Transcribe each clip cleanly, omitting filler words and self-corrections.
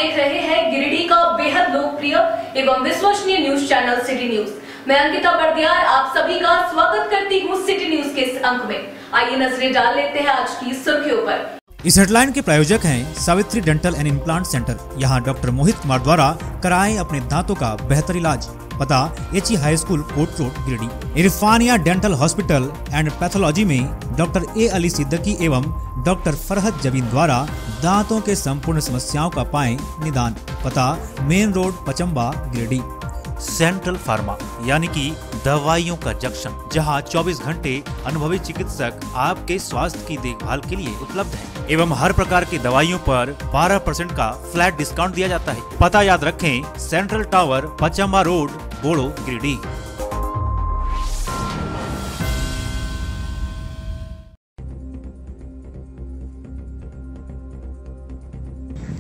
देख रहे हैं गिरिडीह का बेहद लोकप्रिय एवं विश्वसनीय न्यूज चैनल सिटी न्यूज। मैं अंकिता बर्दियार आप सभी का स्वागत करती हूँ सिटी न्यूज के इस अंक में। आइए नजरें डाल लेते हैं आज की सुर्खियों पर। इस हेडलाइन के प्रायोजक हैं Savitri dental and implant centre. यहाँ डॉक्टर मोहित कुमार द्वारा कराएं अपने दांतों का बेहतर इलाज। पता एचई हाई स्कूल कोट road Giridih. Irfania dental hospital and pathology में डॉक्टर ए अली सिद्दीकी एवं डॉक्टर फरहत जबीन द्वारा दांतों के संपूर्ण समस्याओं का पाएं निदान। पता main road Pachamba Giridih. Central pharma यानी कि दवाइयों का जंक्शन, जहां 24 घंटे अनुभवी चिकित्सक आपके स्वास्थ्य की देखभाल के लिए उपलब्ध हैं एवं हर प्रकार की दवाइयों पर 12% का फ्लैट डिस्काउंट दिया जाता है। पता याद रखें, सेंट्रल टावर पचम्बा रोड बोड़ो गिरिडीह।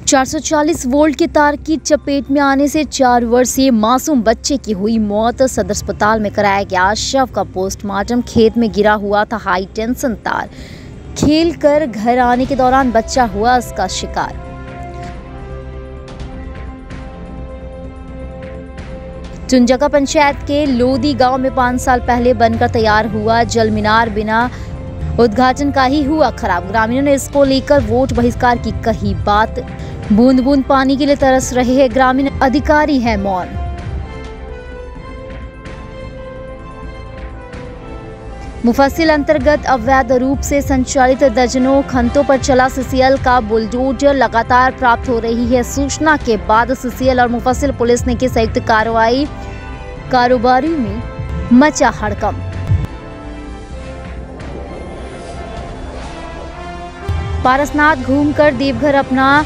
$440 वोल्ट के तार की चपेट में आने से 4 वर्षीय मासूम बच्चे की हुई मौत। सदर अस्पताल में कराया गया शव का पोस्टमार्टम। खेत में गिरा हुआ था हाई टेंशन तार। खेल कर घर आने के दौरान बच्चा हुआ इसका शिकार। चुनजका पंचायत के लोदी गांव में 5 साल पहले बनकर तैयार हुआ जल मीनार बिना उद्घाटन का ही हुआ खराब। ग्रामीणों ने इसको लेकर वोट बहिष्कार की कही बात। बूंद बूंद पानी के लिए तरस रहे हैं ग्रामीण, अधिकारी है मौन। मुफस्सिल अंतर्गत अवैध रूप से संचालित दर्जनों खंतों पर चला सीसीएल का बुलडोजर। लगातार प्राप्त हो रही है सूचना के बाद सीसीएल और मुफस्सिल पुलिस ने की संयुक्त कार्रवाई। कारोबारी में मचा हड़कंप। पारसनाथ घूमकर देवघर अपना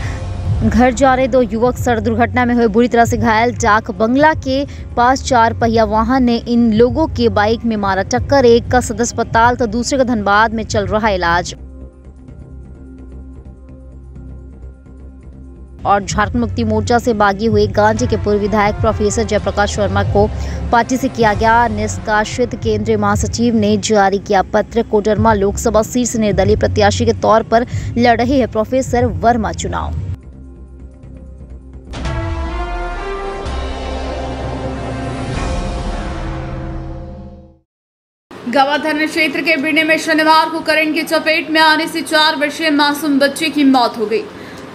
घर जा रहे 2 युवक सड़क दुर्घटना में हुए बुरी तरह से घायल। डाक बंगला के पास 4 पहिया वाहन ने इन लोगों के बाइक में मारा टक्कर। एक का सदर अस्पताल तो दूसरे का धनबाद में चल रहा इलाज। और झारखंड मुक्ति मोर्चा से बागी हुए गांधी के पूर्व विधायक प्रोफेसर जयप्रकाश वर्मा को पार्टी से किया गया निष्कासित। केंद्रीय महासचिव ने जारी किया पत्र। कोडरमा लोकसभा सीट से निर्दलीय प्रत्याशी के तौर पर लड़ रहे हैं प्रोफेसर वर्मा चुनाव। गवा थाना क्षेत्र के बिरने में शनिवार को करंट की चपेट में आने से 4 वर्षीय मासूम बच्चे की मौत हो गई।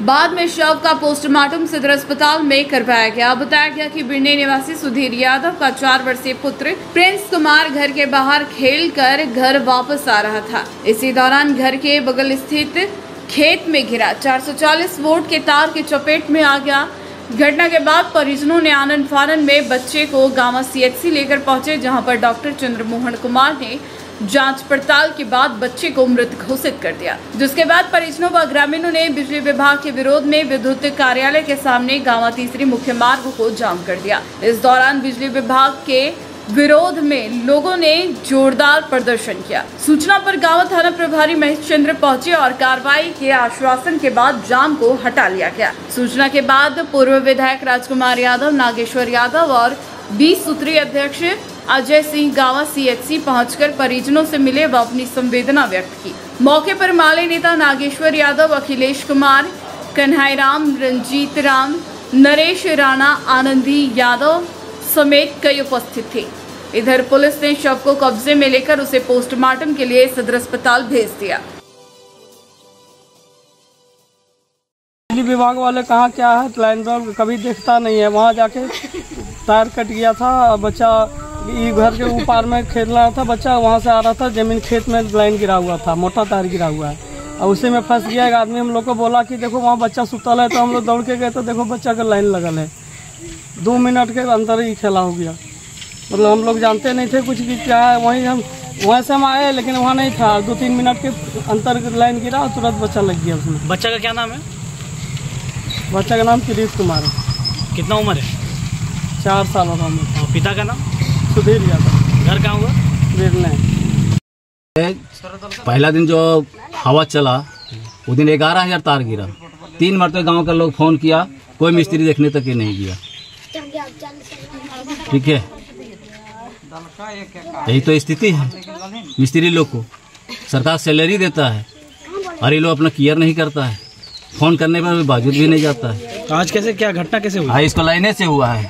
बाद में शव का पोस्टमार्टम सदर अस्पताल में करवाया गया। बताया गया कि बिरने निवासी सुधीर यादव का 4 वर्षीय पुत्र प्रिंस कुमार घर के बाहर खेलकर घर वापस आ रहा था। इसी दौरान घर के बगल स्थित खेत में गिरा 440 वोल्ट के तार की चपेट में आ गया। घटना के बाद परिजनों ने आनंद फानन में बच्चे को गांव सीएचसी लेकर पहुंचे, जहां पर डॉक्टर चंद्रमोहन कुमार ने जांच पड़ताल के बाद बच्चे को मृत घोषित कर दिया। जिसके बाद परिजनों व ग्रामीणों ने बिजली विभाग के विरोध में विद्युत कार्यालय के सामने गांव तीसरी मुख्य मार्ग को जाम कर दिया। इस दौरान बिजली विभाग के विरोध में लोगों ने जोरदार प्रदर्शन किया। सूचना पर गांव थाना प्रभारी महेश चंद्र पहुंचे और कार्रवाई के आश्वासन के बाद जाम को हटा लिया गया। सूचना के बाद पूर्व विधायक राजकुमार यादव, नागेश्वर यादव और 20 सूत्री अध्यक्ष अजय सिंह गांव सीएचसी पहुंचकर परिजनों से मिले व अपनी संवेदना व्यक्त की। मौके पर माले नेता नागेश्वर यादव, अखिलेश कुमार, कन्हैराम, रंजीत राम, नरेश राणा, आनंदी यादव समेत कई उपस्थित थे। इधर पुलिस ने शव को कब्जे में लेकर उसे पोस्टमार्टम के लिए सदर अस्पताल भेज दिया। बिजली विभाग वाले कहा क्या है, लाइन तो कभी देखता नहीं है। वहाँ जाके तार कट गया था, बच्चा घर के ऊपर में खेल रहा था, बच्चा वहाँ से आ रहा था, जमीन खेत में लाइन गिरा हुआ था, मोटा तार गिरा हुआ है और उसी में फंस गया। एक आदमी हम लोग को बोला कि देखो वहाँ बच्चा सुतल है, तो हम लोग दौड़ के गए तो देखो बच्चा का लाइन लगल है। 2 मिनट के अंदर ही खेला हो गया। मतलब हम लोग जानते नहीं थे कुछ कि क्या है। वहीं से हम आए लेकिन वहाँ नहीं था। 2-3 मिनट के अंतर लाइन गिरा और तुरंत बच्चा लग गया उसमें। बच्चा का क्या नाम है? बच्चा का नाम प्रिंस कुमार है। कितना उम्र है? 4 साल का उम्र। और पिता का नाम? सुधीर यादव। घर कहाँ हुआ? बिरने। पहला दिन जो हवा चला उस दिन 11,000 तार गिरा। 3 मरतबे गांव के लोग फोन किया, कोई मिस्त्री देखने तक ही नहीं गया। ठीक है, यही तो स्थिति है। मिस्त्री लोग को सरकार सैलरी देता है और ये लोग अपना केयर नहीं करता है। फोन करने पर बावजूद भी नहीं जाता है। तो आज कैसे क्या घटना कैसे हुई? हाँ, इसको लाइने से हुआ है।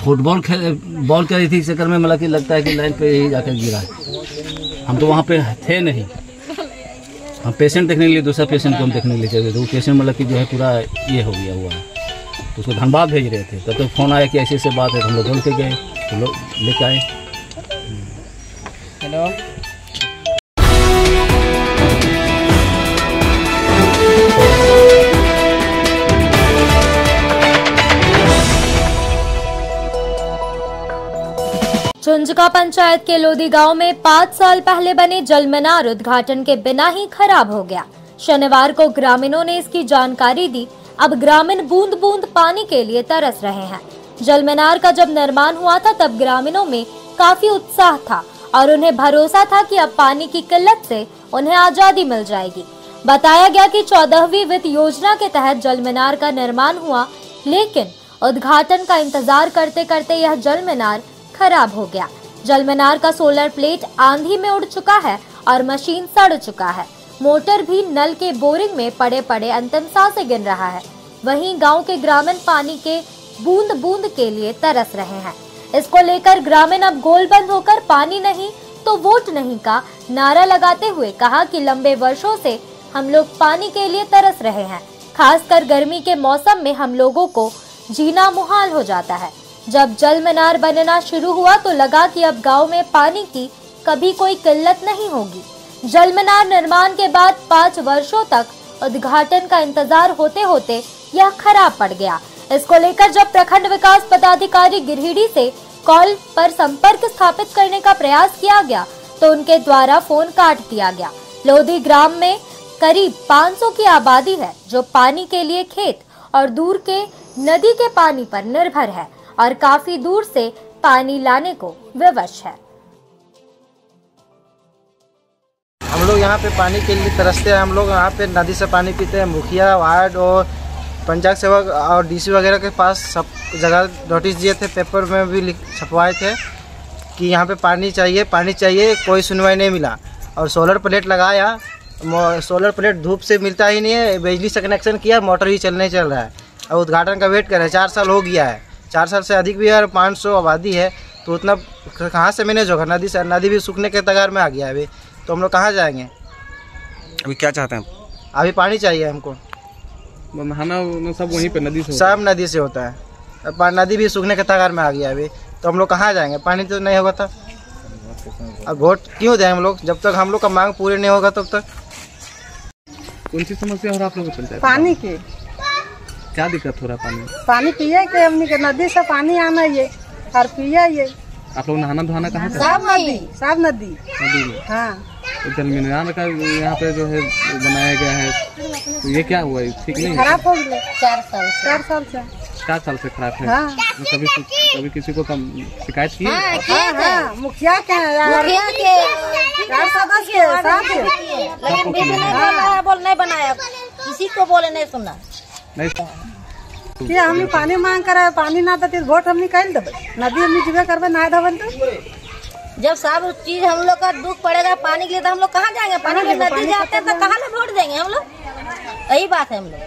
फुटबॉल बॉल कर रही थी, इस चक्कर में मतलब कि लगता है कि लाइन पे ही जाकर गिरा है। हम तो वहाँ पे थे नहीं, हम पेशेंट देखने के लिए दूसरा पेशेंट को हम देखने के लिए चले, तो वो पेशेंट मतलब कि जो है पूरा ये हो गया हुआ है। तो उसको धनबाद भेज रहे थे, तब तक फोन आया कि ऐसी ऐसी बात है, तो हम लोग दौड़ के गए, तो लोग लेके आए। हेलो, चुंजका पंचायत के लोधी गांव में 5 साल पहले बने जल मीनार उद्घाटन के बिना ही खराब हो गया। शनिवार को ग्रामीणों ने इसकी जानकारी दी। अब ग्रामीण बूंद बूंद पानी के लिए तरस रहे हैं। जल मीनार का जब निर्माण हुआ था तब ग्रामीणों में काफी उत्साह था और उन्हें भरोसा था कि अब पानी की किल्लत से उन्हें आजादी मिल जाएगी। बताया गया कि 14वीं वित्त योजना के तहत जल मीनार का निर्माण हुआ, लेकिन उद्घाटन का इंतजार करते करते यह जल मीनार खराब हो गया। जल मीनार का सोलर प्लेट आंधी में उड़ चुका है और मशीन सड़ चुका है। मोटर भी नल के बोरिंग में पड़े पड़े अंतिम सांसें गिन रहा है। वहीं गांव के ग्रामीण पानी के बूंद बूंद के लिए तरस रहे हैं। इसको लेकर ग्रामीण अब गोलबंद होकर पानी नहीं तो वोट नहीं का नारा लगाते हुए कहा कि लंबे वर्षों से हम लोग पानी के लिए तरस रहे हैं। खासकर गर्मी के मौसम में हम लोगों को जीना मुहाल हो जाता है। जब जल मीनार बनना शुरू हुआ तो लगा कि अब गांव में पानी की कभी कोई किल्लत नहीं होगी। जल मीनार निर्माण के बाद 5 वर्षों तक उद्घाटन का इंतजार होते होते यह खराब पड़ गया। इसको लेकर जब प्रखंड विकास पदाधिकारी गिरिडीह से कॉल पर संपर्क स्थापित करने का प्रयास किया गया तो उनके द्वारा फोन काट दिया गया। लोधी ग्राम में करीब 500 की आबादी है जो पानी के लिए खेत और दूर के नदी के पानी पर निर्भर है और काफी दूर से पानी लाने को विवश है। हम लोग यहाँ पे पानी के लिए तरसते हैं। हम लोग यहाँ पे नदी से पानी पीते हैं। मुखिया, वार्ड और पंचायत सेवक और डीसी वगैरह के पास सब जगह नोटिस दिए थे, पेपर में भी छपवाए थे कि यहाँ पे पानी चाहिए। कोई सुनवाई नहीं मिला और सोलर प्लेट लगाया। सोलर प्लेट धूप से मिलता ही नहीं है। बिजली से कनेक्शन किया, मोटर ही चल रहा है और उद्घाटन का वेट कर रहे हैं। 4 साल हो गया है, 4 साल से अधिक भी है और 500 आबादी है, तो उतना कहाँ से मैनेज होगा? नदी भी सूखने के कगार में आ गया है अभी, तो हम लोग कहाँ जाएंगे? अभी क्या चाहते हैं? अभी पानी चाहिए हमको। नहाना सब वहीं पे नदी से सब नदी से होता है। नदी भी सूखने के कगार में आ गया अभी, तो हम लोग कहाँ जाएंगे? पानी तो नहीं होगा तब। अब वोट क्यों दें हम लोग जब तक हम लोग का मांग पूरी नहीं होगा तब तक। कौन सी समस्या हो रहा है आप लोगों को पंचायत? पानी की। क्या दिक्कत हो रहा है? पानी पिए के हमने के नदी से पानी आना ये और पिए ये। आप लोग नहाना धोना कहाँ से? सब नदी में। हाँ, तो जल मीनार का यहाँ पे जो है बनाया गया है, तो ये क्या हुआ है? ठीक नहीं खराब हो गया। 4 साल से खराब है। हाँ। तो कभी किसी को शिकायत की? हाँ, मुखिया के बोल नहीं बनाया, किसी को बोले नहीं सुनना। क्या हमने पानी मांग कर पानी ना देते वोट हमने कल देवे? नदी हमने जीवे करवे ना धवन तो जब सब चीज हम लोग का दुख पड़ेगा पानी के लिए तो हम लोग कहाँ जाएंगे? पानी के नदी जाते हैं तो कहाँ ले वोट देंगे हम लोग? यही बात है हम लोग।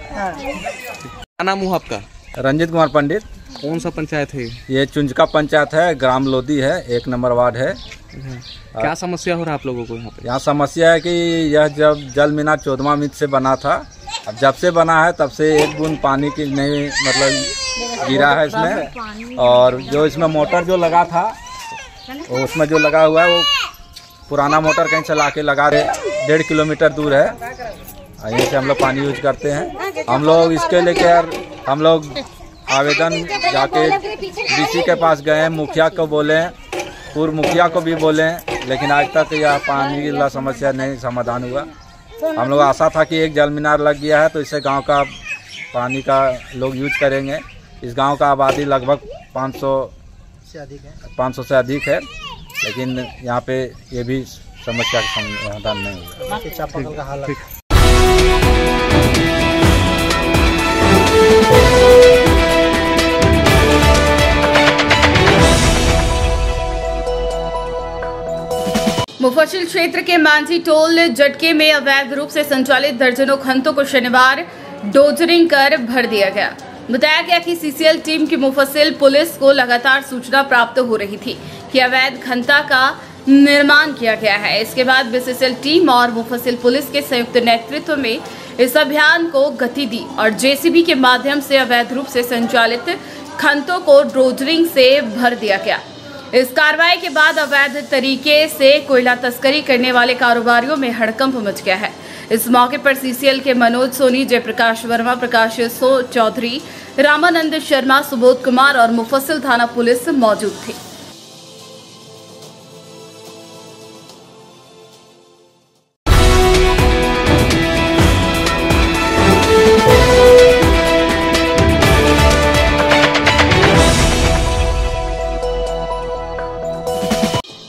क्या नाम हुआ आपका? रंजीत कुमार पंडित। कौन सा पंचायत है? ये चुंजका पंचायत है, ग्राम लोधी है, 1 नंबर वार्ड है। क्या समस्या हो रहा है आप लोगों को यहाँ पे? यहाँ समस्या है कि यह जब जल मीनार 14वां मिनट से बना था, अब जब से बना है तब से एक बूंद पानी की नहीं मतलब गिरा है इसमें। और जो इसमें मोटर जो लगा था उसमें जो लगा हुआ है वो पुराना मोटर कहीं चला के लगा रहे 1.5 किलोमीटर दूर है। यहीं से हम लोग पानी यूज करते हैं। हम लोग इसके लेकर हम लोग आवेदन जाके डीसी के पास गए, मुखिया को बोले, पूर्व मुखिया को भी बोले, लेकिन आज तक यह पानी की समस्या नहीं समाधान हुआ। हम लोग आशा था कि एक जल मीनार लग गया है तो इससे गांव का पानी का लोग यूज करेंगे। इस गांव का आबादी लगभग 500 से अधिक है, लेकिन यहाँ पे ये भी समस्या का समाधान नहीं हुआ। मुफस्सिल क्षेत्र के मांझी टोल जटके में अवैध रूप से संचालित दर्जनों खंतों को शनिवार डोजरिंग कर भर दिया गया। बताया गया कि सीसीएल टीम की मुफस्सिल पुलिस को लगातार सूचना प्राप्त हो रही थी कि अवैध घंटा का निर्माण किया गया है। इसके बाद बीसीसीएल टीम और मुफस्सिल पुलिस के संयुक्त नेतृत्व में इस अभियान को गति दी और जेसीबी के माध्यम से अवैध रूप से संचालित खंतों को डोजरिंग से भर दिया गया। इस कार्रवाई के बाद अवैध तरीके से कोयला तस्करी करने वाले कारोबारियों में हड़कंप मच गया है। इस मौके पर सीसीएल के मनोज सोनी, जयप्रकाश वर्मा, प्रकाश चौधरी, रामानंद शर्मा, सुबोध कुमार और मुफस्सिल थाना पुलिस मौजूद थी।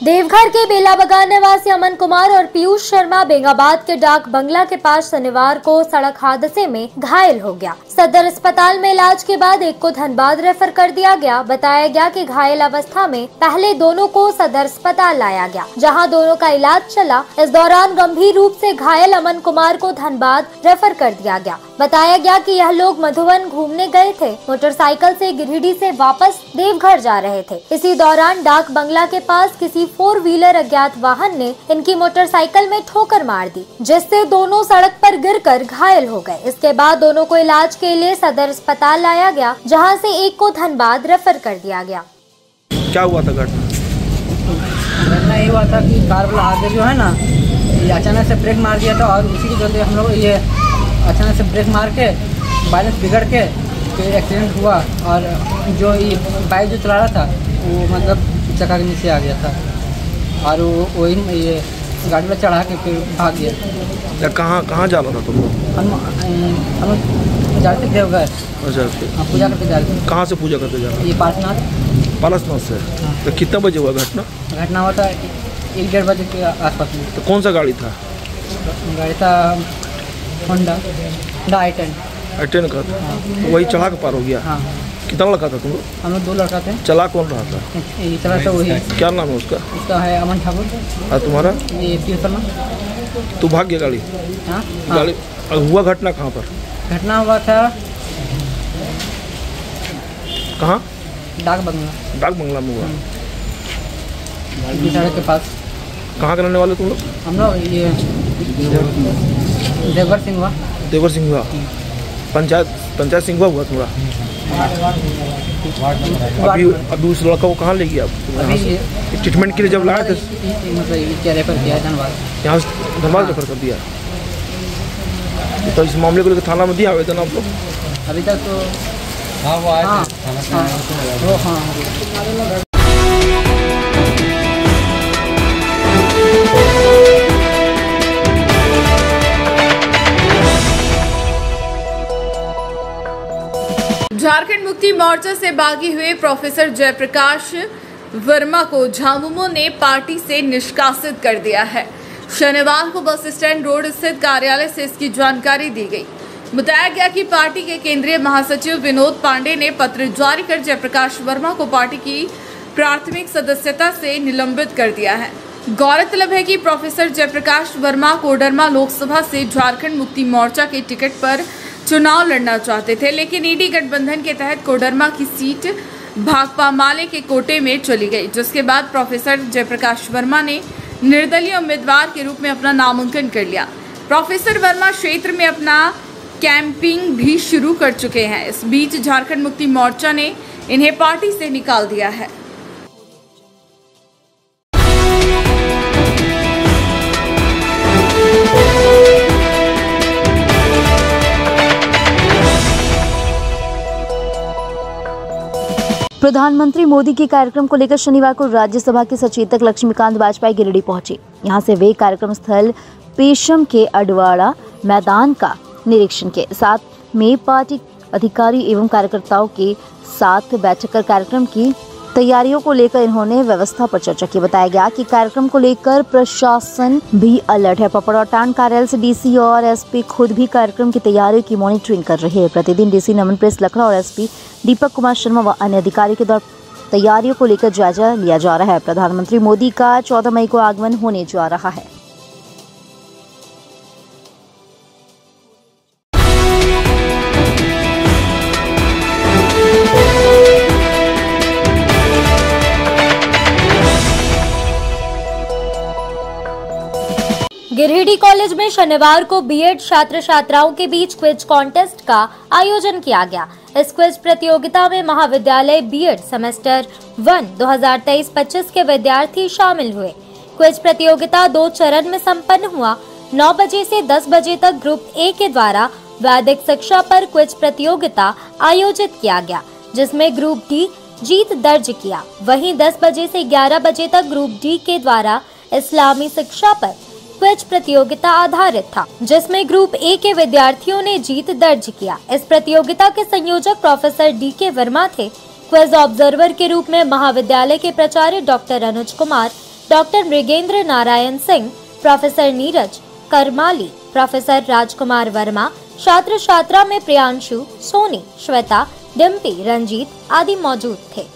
देवघर के बेला बगान निवासी अमन कुमार और पीयूष शर्मा बेंगाबाद के डाक बंगला के पास शनिवार को सड़क हादसे में घायल हो गया। सदर अस्पताल में इलाज के बाद एक को धनबाद रेफर कर दिया गया। बताया गया कि घायल अवस्था में पहले दोनों को सदर अस्पताल लाया गया, जहां दोनों का इलाज चला। इस दौरान गंभीर रूप से घायल अमन कुमार को धनबाद रेफर कर दिया गया। बताया गया कि यह लोग मधुबन घूमने गए थे। मोटरसाइकिल से गिरिडीह से वापस देवघर जा रहे थे। इसी दौरान डाक बंगला के पास किसी 4 व्हीलर अज्ञात वाहन ने इनकी मोटरसाइकिल में ठोकर मार दी, जिससे दोनों सड़क पर गिरकर घायल हो गए। इसके बाद दोनों को इलाज के लिए सदर अस्पताल लाया गया, जहां से एक को धनबाद रेफर कर दिया गया। क्या हुआ था घटना? घटना ये हुआ था कि कार वाला आगे जो है ना, ये अचानक से ब्रेक मार दिया था और उसी के चलते हम लोग ये अचानक से ब्रेक मार के बैलेंस बिगड़ के फिर एक्सीडेंट हुआ। और जो ये बाइक जो चला रहा था वो मतलब चक्का के नीचे आ गया था और वो वही ये गाड़ी में चढ़ा के फिर भाग गया। कहाँ जाना था तुम लोग? हम जाते देवघर। अच्छा, पूजा करते जा रहे थे। कहाँ से पूजा करते जा रहे? ये पारसनाथ से। तो कितना बजे हुआ घटना? घटना हुआ था 1-1:30 बजे के आसपास में। तो कौन सा गाड़ी था? गाड़ी था होंडा i10 का था। तो वही चढ़ा के पार हो गया। हाँ। कितना लड़का था तुम लोग? हम लोग 2 लड़का थे। चला कौन रहा था? ये चला था वही। क्या नाम है उसका? उसका है अमन ठाकुर। और तुम्हारा? ये पीयूष शर्मा। तू भाग गया गाड़ी? हाँ। गाड़ी हुआ घटना कहाँ पर? घटना हुआ था कहाँ? डाक बंगला। डाक बंगला में हुआ? सड़क के पास। कहाँ के रहने वाले तुम लोग? हम लोग ये देवर सिंह हुआ। पंचायत सिंह हुआ थोड़ा। अभी उस लड़का को कहाँ ले गया? ट्रीटमेंट के लिए जब लाए थे मतलब रेफर किया धनबाद। यहाँ से धनबाद रेफर कर दिया। तो इस मामले को लेकर थाना में दिया आवेदन आप लोग? अभी तक तो झारखंड मुक्ति मोर्चा से बागी हुए प्रोफेसर जयप्रकाश वर्मा को झामुमो ने पार्टी से निष्कासित कर दिया है। शनिवार को बस स्टैंड रोड स्थित कार्यालय से इसकी जानकारी दी गई। बताया गया कि पार्टी के केंद्रीय महासचिव विनोद पांडे ने पत्र जारी कर जयप्रकाश वर्मा को पार्टी की प्राथमिक सदस्यता से निलंबित कर दिया है। गौरतलब है कि प्रोफेसर जयप्रकाश वर्मा कोडरमा लोकसभा से झारखंड मुक्ति मोर्चा के टिकट पर चुनाव लड़ना चाहते थे, लेकिन ईडी गठबंधन के तहत कोडरमा की सीट भाकपा माले के कोटे में चली गई, जिसके बाद प्रोफेसर जयप्रकाश वर्मा ने निर्दलीय उम्मीदवार के रूप में अपना नामांकन कर लिया। प्रोफेसर वर्मा क्षेत्र में अपना कैंपिंग भी शुरू कर चुके हैं। इस बीच झारखंड मुक्ति मोर्चा ने इन्हें पार्टी से निकाल दिया है। प्रधानमंत्री मोदी के कार्यक्रम को लेकर शनिवार को राज्यसभा के सचेतक लक्ष्मीकांत वाजपेयी गिरिडीह पहुंचे। यहां से वे कार्यक्रम स्थल पेशम के अडवाड़ा मैदान का निरीक्षण के साथ में पार्टी अधिकारी एवं कार्यकर्ताओं के साथ बैठक कर कार्यक्रम की तैयारियों को लेकर इन्होंने व्यवस्था पर चर्चा की। बताया गया कि कार्यक्रम को लेकर प्रशासन भी अलर्ट है। पपड़ौटान कार्यालय से डीसी और एसपी खुद भी कार्यक्रम की तैयारियों की मॉनिटरिंग कर रहे हैं। प्रतिदिन डीसी नमन प्रेस लखड़ा और एसपी दीपक कुमार शर्मा व अन्य अधिकारियों के द्वारा तैयारियों को लेकर जायजा लिया जा रहा है। प्रधानमंत्री मोदी का 14 मई को आगमन होने जा रहा है। गिरिडीह कॉलेज में शनिवार को बीएड छात्र छात्राओं के बीच क्विज कॉन्टेस्ट का आयोजन किया गया। इस क्विज प्रतियोगिता में महाविद्यालय बीएड सेमेस्टर 1 2023-25 के विद्यार्थी शामिल हुए। क्विज प्रतियोगिता 2 चरण में संपन्न हुआ। 9 बजे से 10 बजे तक ग्रुप ए के द्वारा वैदिक शिक्षा पर क्विज प्रतियोगिता आयोजित किया गया, जिसमें ग्रुप डी जीत दर्ज किया। वहीं 10 बजे से 11 बजे तक ग्रुप डी के द्वारा इस्लामी शिक्षा पर क्विज प्रतियोगिता आधारित था, जिसमें ग्रुप ए के विद्यार्थियों ने जीत दर्ज किया। इस प्रतियोगिता के संयोजक प्रोफेसर डी.के. वर्मा थे। क्विज ऑब्जर्वर के रूप में महाविद्यालय के प्राचार्य doctor Anuj Kumar, doctor Mrigendra Narayan Singh, professor Neeraj Karmali, professor Rajkumar Verma, छात्र छात्रा में प्रियांशु, सोनी, श्वेता, डिम्पी, रंजीत आदि मौजूद थे।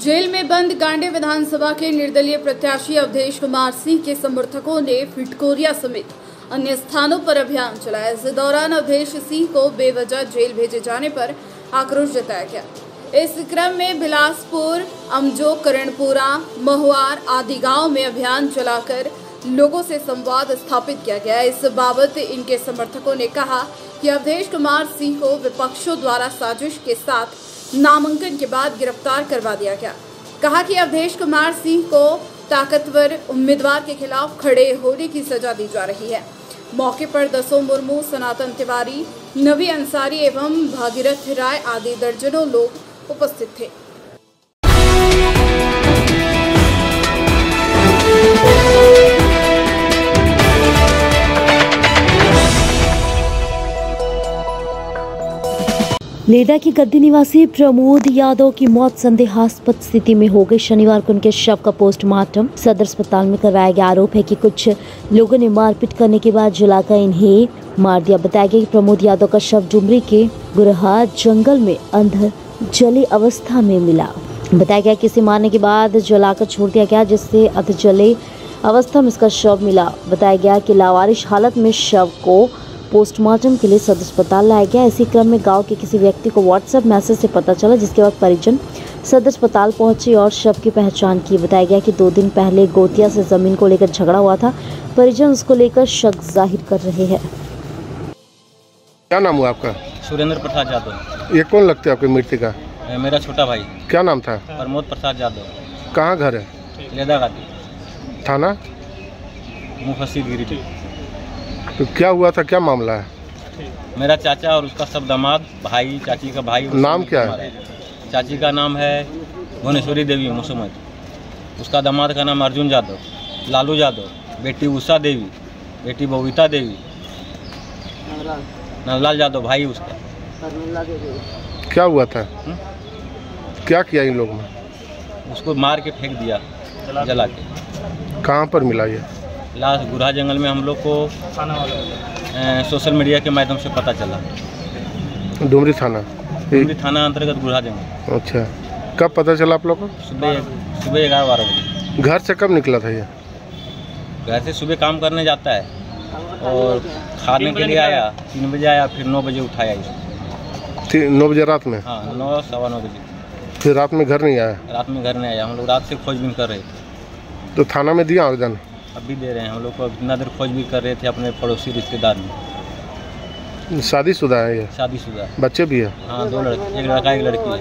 जेल में बंद गांडे विधानसभा के निर्दलीय प्रत्याशी अवधेश कुमार सिंह के समर्थकों ने फिटकोरिया समेत अन्य स्थानों पर अभियान चलाया। इस दौरान अवधेश सिंह को बेवजह जेल भेजे जाने पर आक्रोश जताया गया। इस क्रम में बिलासपुर, अमजो, करणपुरा, महुआर आदि गांव में अभियान चलाकर लोगों से संवाद स्थापित किया गया। इस बाबत इनके समर्थकों ने कहा कि अवधेश कुमार सिंह को विपक्षों द्वारा साजिश के साथ नामांकन के बाद गिरफ्तार करवा दिया गया। कहा कि अवधेश कुमार सिंह को ताकतवर उम्मीदवार के खिलाफ खड़े होने की सजा दी जा रही है। मौके पर दसों मुर्मू, सनातन तिवारी, नवी अंसारी एवं भागीरथ राय आदि दर्जनों लोग उपस्थित थे। लेदा की गद्दी निवासी प्रमोद यादव की मौत संदेहास्पद स्थिति में हो गई। शनिवार को उनके शव का पोस्टमार्टम सदर अस्पताल में करवाया गया। आरोप है कि कुछ लोगों ने मारपीट करने के बाद जलाकर इन्हें मार दिया। बताया गया कि प्रमोद यादव का शव डुमरी के गुरहा जंगल में अंदर जली अवस्था में मिला। बताया गया कि इसे मारने के बाद जलाकर छोड़ दिया गया, जिससे अधजले अवस्था में इसका शव मिला। बताया गया कि लावारिश हालत में शव को पोस्टमार्टम के लिए सदर अस्पताल लाया गया। इसी क्रम में गांव के किसी व्यक्ति को व्हाट्सएप मैसेज से पता चला, जिसके बाद परिजन सदर अस्पताल पहुंचे और शव की पहचान की। बताया गया कि 2 दिन पहले गोतिया से जमीन को लेकर झगड़ा हुआ था। परिजन उसको लेकर शक जाहिर कर रहे हैं। क्या नाम हुआ आपका? सुरेंद्र प्रसाद यादव। ये कौन लगते हैं आपके मृत्यु का? मेरा छोटा भाई। क्या नाम था? प्रमोद प्रसाद यादव। कहाँ घर है? लेदा घाटी थाना मुफस्सिर गिरिडीह। तो क्या हुआ था, क्या मामला है? मेरा चाचा और उसका सब दामाद भाई, चाची का भाई। नाम क्या है? चाची का नाम है भुवनेश्वरी देवी मुसमत, उसका दामाद का नाम अर्जुन यादव, लालू यादव, बेटी उषा देवी, बेटी बबीता देवी, नंदलाल यादव भाई उसका। क्या हुआ था? क्या किया इन लोगों ने? उसको मार के फेंक दिया, जला के। कहाँ पर मिला ये लाश? गुरहा जंगल में। हम लोग को सोशल मीडिया के माध्यम से पता चला। डुमरी थाना? डुमरी थाना अंतर्गत गुरहा जंगल। अच्छा, कब पता चला आप लोग को? सुबह 11-12 बजे। घर से कब निकला था ये? घर से सुबह काम करने जाता है और खाने के लिए आया, 3 बजे आया, फिर 9 बजे उठाया इसको। 9 बजे रात में? हाँ, 9 सवा 9 बजे। फिर रात में घर नहीं आया? रात में घर नहीं आया। हम लोग रात से खोजबीन कर रहे थे। तो थाना में दिया आवेदन? अभी दे रहे हैं। हम लोग को इतना देर खोजबीन कर रहे थे अपने पड़ोसी रिश्तेदार में। शादीशुदा है ये? शादीशुदा। बच्चे भी है? हाँ, 2 लड़के, एक लड़का एक लड़की है।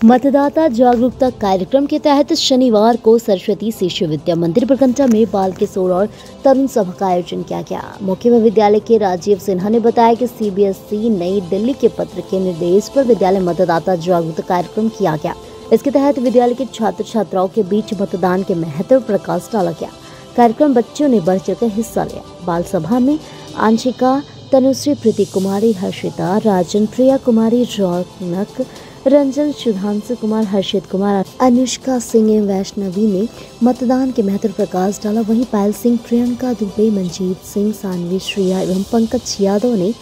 मतदाता जागरूकता कार्यक्रम के तहत शनिवार को सरस्वती शिशु विद्या मंदिर बरकंठा में बाल किशोर और तरुण सभा का आयोजन किया गया। मौके पर विद्यालय के राजीव सिन्हा ने बताया कि सीबीएसई नई दिल्ली के पत्र के निर्देश पर विद्यालय मतदाता जागरूकता कार्यक्रम किया गया। इसके तहत विद्यालय के छात्र छात्राओं के बीच मतदान के महत्व पर प्रकाश डाला गया। कार्यक्रम बच्चों ने बढ़ चढ़कर हिस्सा लिया। बाल सभा में आंशिका, तनुश्री, प्रीति कुमारी, हर्षिता, राजन, प्रिया कुमारी, रौनक, रंजन, सुधांशु कुमार, हर्षित कुमार, अनुष्का सिंह एवं वैष्णवी ने मतदान के महत्व पर प्रकाश डाला। वहीं पायल सिंह, प्रियंका दुबे, मंजीत सिंह, सानवी, श्रेया एवं पंकज यादव ने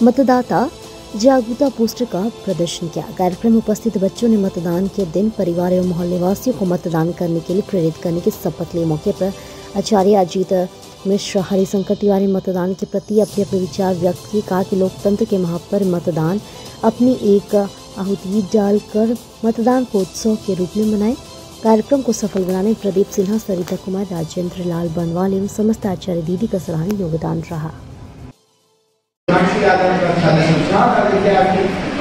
मतदाता जागरूकता पोस्टर का प्रदर्शन किया। कार्यक्रम में उपस्थित बच्चों ने मतदान के दिन परिवार एवं मोहल्ले वासियों को मतदान करने के लिए प्रेरित करने की शपथ ली। मौके पर आचार्य अजीत मिश्र, हरिशंकर तिवारी मतदान के प्रति अपने अपने विचार व्यक्त किए। कहा कि लोकतंत्र के महापर्व मतदान अपनी एक आहुति डालकर मतदान को उत्सव के रूप में मनाए। कार्यक्रम को सफल बनाने प्रदीप सिन्हा, सरिता कुमार, राजेंद्र लाल बनवाल एवं समस्त आचार्य दीदी का सराहनीय योगदान रहा।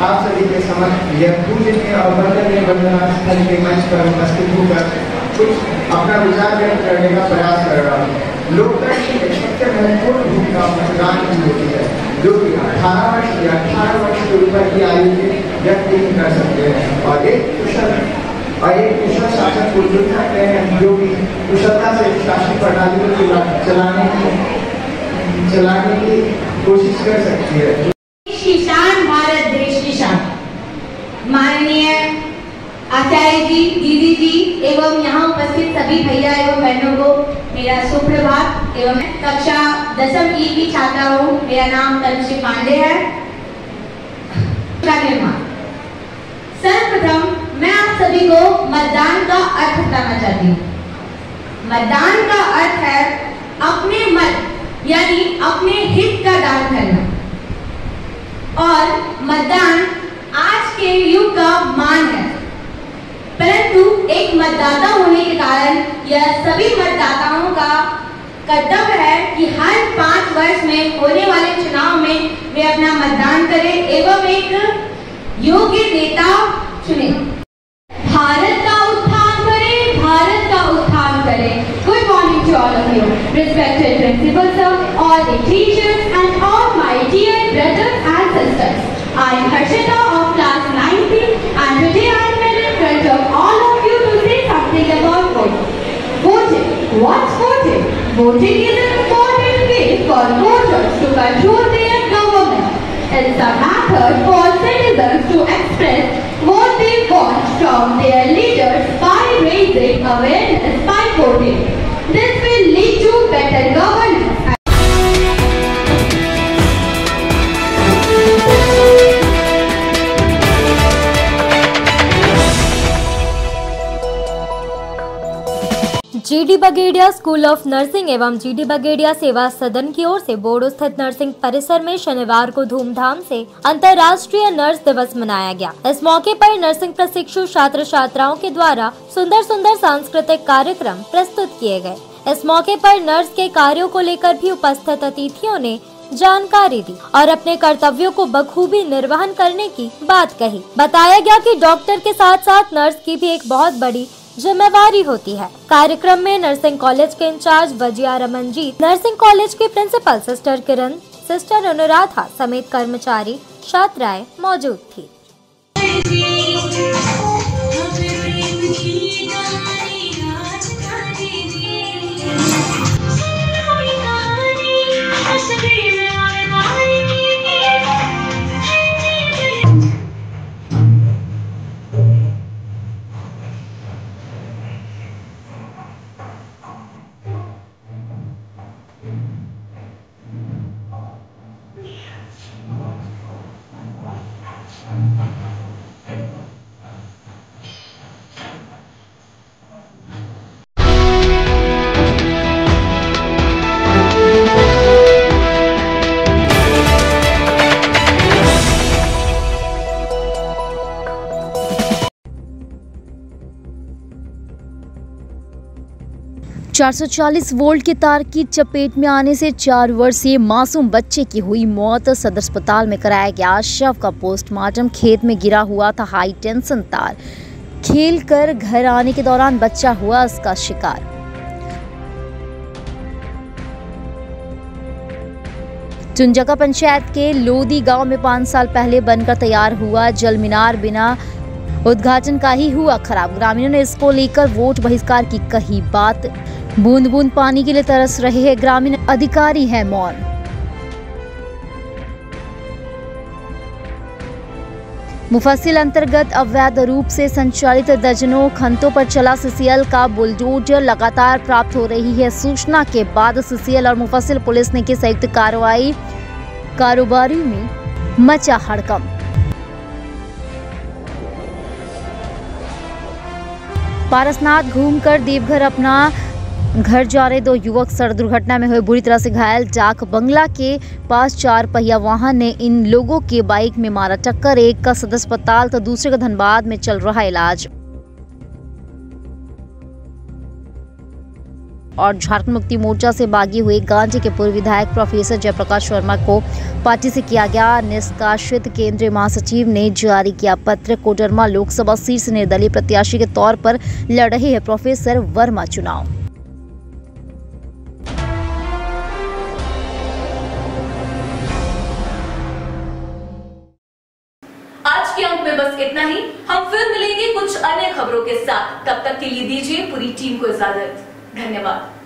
आप सभी के समक्ष यह पूजनीय और वंदनीय वंदना स्थल के मंच पर उपस्थित होकर कुछ अपना विचार व्यक्त करने का प्रयास कर रहा हूँ। लोकतंत्र की एक सबसे महत्वपूर्ण भूमिका मतदान की होती है, जो कि 18 वर्ष या 18 वर्ष के ऊपर की आयु के व्यक्ति ही कर सकते हैं और एक कुशल शासक को चुन सकते हैं, जो कि कुशलता से शासन प्रणाली को चलाने की कोशिश कर सकती है। शान भारत देश की शान। माननीय आचार्य जी, दीदी जी एवं यहाँ उपस्थित सभी भैया एवं बहनों को मेरा सुप्रभात एवं कक्षा 10वीं ई की छात्रा हूँ। मेरा नाम तनुश्री पांडे है। सर्वप्रथम मैं आप सभी को मतदान का अर्थ बताना चाहती हूँ। मतदान का अर्थ है अपने मत यानी अपने हित का दान करना और मतदान आज के युग का मान है, परंतु एक मतदाता होने के कारण यह सभी मतदाताओं का कर्तव्य है कि हर 5 वर्ष में होने वाले चुनाव में वे अपना मतदान करें एवं एक योग्य नेता चुने। भारत का उत्थान करें, भारत का उत्थान करें। Good morning to all of you, respected principal sir, all the teachers and all my dear brothers and sisters. I am Harshita of class 9B and today I am in front of all of you to say something about voting. Voting. What's voting? Voting is an important way for voters to control their government. It's a method for citizens to express what they want from their leaders by raising awareness by voting. This will lead to better governance. GD Bagadia school of nursing एवं GD Bagadia Seva Sadan की ओर से बोर्डो स्थित nursing परिसर में शनिवार को धूमधाम से अंतर्राष्ट्रीय नर्स दिवस मनाया गया। इस मौके पर नर्सिंग प्रशिक्षु छात्र छात्राओं के द्वारा सुंदर सुंदर सांस्कृतिक कार्यक्रम प्रस्तुत किए गए। इस मौके पर नर्स के कार्यों को लेकर भी उपस्थित अतिथियों ने जानकारी दी और अपने कर्तव्यों को बखूबी निर्वहन करने की बात कही। बताया गया कि डॉक्टर के साथ साथ नर्स की भी एक बहुत बड़ी जिम्मेवारी होती है। कार्यक्रम में नर्सिंग कॉलेज के इंचार्ज वजियारा मंजीत, नर्सिंग कॉलेज के प्रिंसिपल सिस्टर किरण, सिस्टर अनुराधा समेत कर्मचारी छात्राएं मौजूद थी। चार 440 वोल्ट के तार की चपेट में आने से 4 वर्षीय मासूम बच्चे की हुई मौत। सदर अस्पताल में कराया गया शव का पोस्टमार्टम। खेत में गिरा हुआ था हाई टेंशन तार। खेल कर घर आने के दौरान बच्चा हुआ इसका शिकार। चुनजका पंचायत के लोदी गांव में 5 साल पहले बनकर तैयार हुआ जल मीनार बिना उद्घाटन का ही हुआ खराब। ग्रामीणों ने इसको लेकर वोट बहिष्कार की कही बात। बूंद बूंद पानी के लिए तरस रहे हैं ग्रामीण, अधिकारी है मौन। मुफस्सिल अंतर्गत अवैध रूप से संचालित दर्जनों खंतों पर चला सीसीएल का बुलडोजर लगातार प्राप्त हो रही है। सूचना के बाद सीसीएल और मुफस्सिल पुलिस ने की संयुक्त कार्रवाई, कारोबारियों में मचा हड़कंप। पारसनाथ घूमकर देवघर अपना घर जा रहे 2 युवक सड़क दुर्घटना में हुए बुरी तरह से घायल। डाक बंगला के पास 4 पहिया वाहन ने इन लोगों के बाइक में मारा टक्कर। एक का सदर अस्पताल तो दूसरे का धनबाद में चल रहा इलाज। और झारखंड मुक्ति मोर्चा से बागी हुए गांधी के पूर्व विधायक प्रोफेसर जयप्रकाश शर्मा को पार्टी से किया गया निष्कासित। केंद्रीय महासचिव ने जारी किया पत्र। कोडरमा लोकसभा सीट से निर्दलीय प्रत्याशी के तौर पर लड़ रहे हैं प्रोफेसर वर्मा चुनाव। आज के अंक में बस इतना ही। हम फिर मिलेंगे कुछ अन्य खबरों के साथ। तब तक के लिए दीजिए पूरी टीम को इजाजत। धन्यवाद।